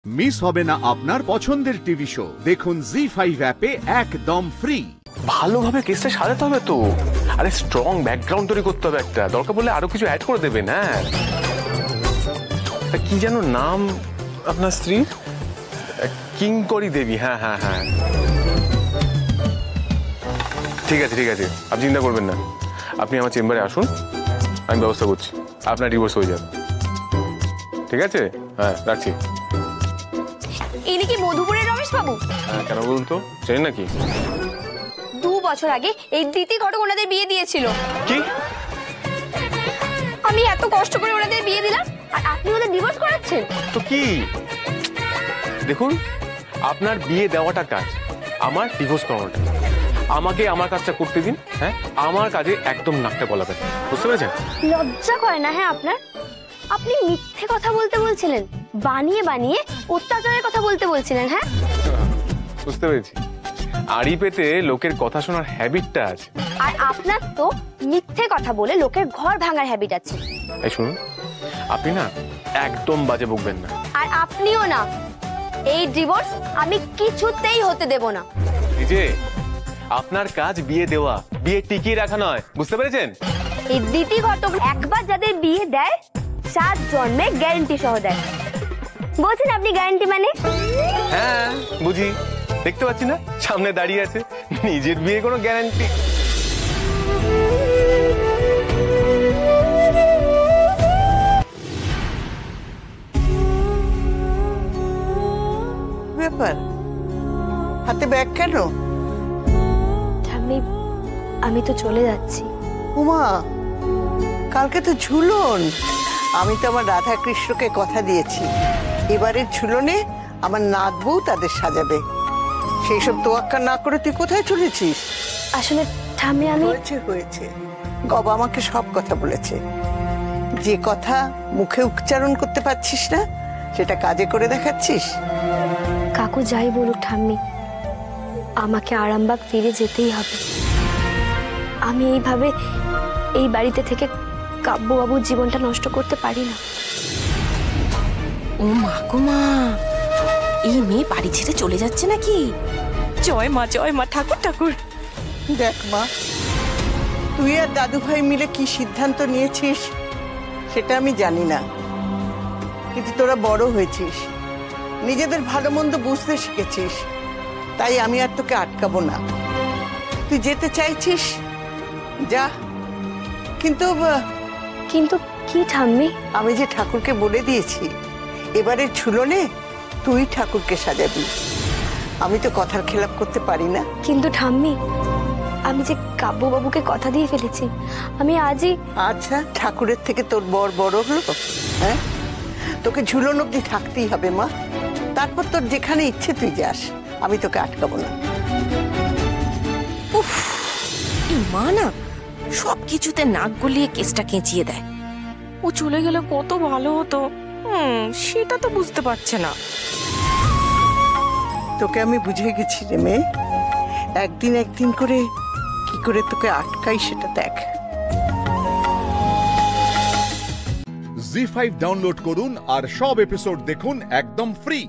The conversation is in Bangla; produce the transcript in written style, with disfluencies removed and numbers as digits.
মিস হবে না আপনার পছন্দের টিভি শো। দেখুন জি5 অ্যাপে একদম ফ্রি। ভালোভাবে কেসটা সাজাতে হবে তো। আরে স্ট্রং ব্যাকগ্রাউন্ড তৈরি করতে হবে একটা, দরকার বললে আরো কিছু অ্যাড করে দেবেন। হ্যাঁ, কি যেন নাম আপনার স্ত্রীর? কিঙ্করি দেবী। হ্যাঁ হ্যাঁ হ্যাঁ, ঠিক আছে ঠিক আছে, আপনি চিন্তা করবেন না। আপনি আমার চেম্বারে আসুন, আমি ব্যবস্থা করছি, আপনার ডিভোর্স হয়ে যাবে। ঠিক আছে, হ্যাঁ রাখছি। ইনি কি মধুপুরের রমেশ বাবু? হ্যাঁ, কেন বলুন তো, চেনেন নাকি? 2 বছর আগে এই দিতি ঘটক ওনাদের বিয়ে দিয়েছিল। কি? আমি এত কষ্ট করে ওনাদের বিয়ে দিলাম আর আপনি ওদের ডিভোর্স করাচ্ছেন? তো কি, দেখুন আপনার বিয়ে দেওয়াটা কাজ, আমার ডিভোর্স করানোটা। আমাকে আমার কাজটা করতে দিন। হ্যাঁ, আমার কাজে একদম নাকটা গলাবেন, বুঝতে পেরেছেন? লজ্জা করে না? হ্যাঁ আপনার, আপনি মিথ্যে কথা বলতে বলছিলেন, বানিয়ে বানিয়ে অত্যাচারের কথা বলতে বলছিলেন। হ্যাঁ বুঝতে পেরেছি, আড়ি পেতে লোকের কথা শোনার হ্যাবিটটা আছে। আর আপনার তো মিথ্যে কথা বলে লোকের ঘর ভাঙার হ্যাবিট আছে। এই শুনুন, আপনি না একদম বাজে বকবেন না। আর আপনিও না। এই ডিভোর্স আমি কিছুতেই হতে দেব না। এই যে আপনার কাজ বিয়ে দেওয়া, বিয়ে টিকিয়ে রাখা নয়, বুঝতে পেরেছেন? এই দিতি ঘটক একবার যাদের বিয়ে দেয় 7 জন্মে গ্যারান্টি সহ দেয়। বলছেন আপনি গ্যারান্টি মানে? হ্যাঁ বুঝি, দেখতে পাচ্ছি না সামনে দাঁড়িয়ে আছে, নিজের বিয়ে কোনো গ্যারান্টি। ব্যাপার, হাতে ব্যাগ কেন? আমি তো চলে যাচ্ছি। উমা, কালকে তো ঝুলন। আমি তো আমার রাধা কৃষ্ণকে কথা দিয়েছি, এবারের ঝুলনে আমার নাত বউ তাদের সাজাবে। সেই সব তোয়াক্কা না করে তুই কোথায় চলেছিস? আসলে ঠাম্মি, আমি হয়েছে হয়েছে, গবা আমাকে সব কথা বলেছে। যে কথা মুখে উচ্চারণ করতে পারছিস না সেটা কাজে করে দেখাচ্ছিস। কাকু যাই বলুক ঠাম্মি, আমাকে আরামবাগ ফিরে যেতেই হবে। আমি এইভাবে এই বাড়িতে থেকে কাব্যবাবুর জীবনটা নষ্ট করতে পারি না। ও মা গো মা, এই মেয়ে বাড়ি ছেড়ে চলে যাচ্ছে নাকি? জয় মা ঠাকুর ঠাকুর। দেখ মা, তুই আর দাদু ভাই মিলে কি সিদ্ধান্ত নিয়েছিস সেটা আমি জানি না, কিন্তু তোরা বড় হয়েছিস, নিজেদের ভালো মন্দ বুঝতে শিখেছিস, তাই আমি আর তোকে আটকাবো না। তুই যেতে চাইছিস যা, কিন্তু কিন্তু কি ঠাম্মি? আমি যে ঠাকুরকে বলে দিয়েছি এবারে ঝুলনে তুই ঠাকুরকে সাজাবি। আমি তো কথার খেলাপ করতে পারি না। কিন্তু ঠাম্মি, আমি যে কাব্যবাবুকে কথা দিয়ে ফেলেছি, আমি আজই। আচ্ছা, ঠাকুরের থেকে তোর বড় হলো? হ্যাঁ, তোকে ঝুলন অব্দি থাকতেই হবে মা, তারপর তোর যেখানে ইচ্ছে তুই যাস, আমি তোকে আটকাবো না। উফ, এই মা না সব কিছুতে নাক গলিয়ে কেসটা কেঁচিয়ে দেয়। ও চলে গেলে কত ভালো হতো, সেটা তো বুঝতে পারছে না। তোকে আমি বুঝে গেছি রে মেয়ে, একদিন করে কি করে তোকে আটকাই সেটা দেখ। জি5 ডাউনলোড করুন আর সব এপিসোড দেখুন একদম ফ্রি।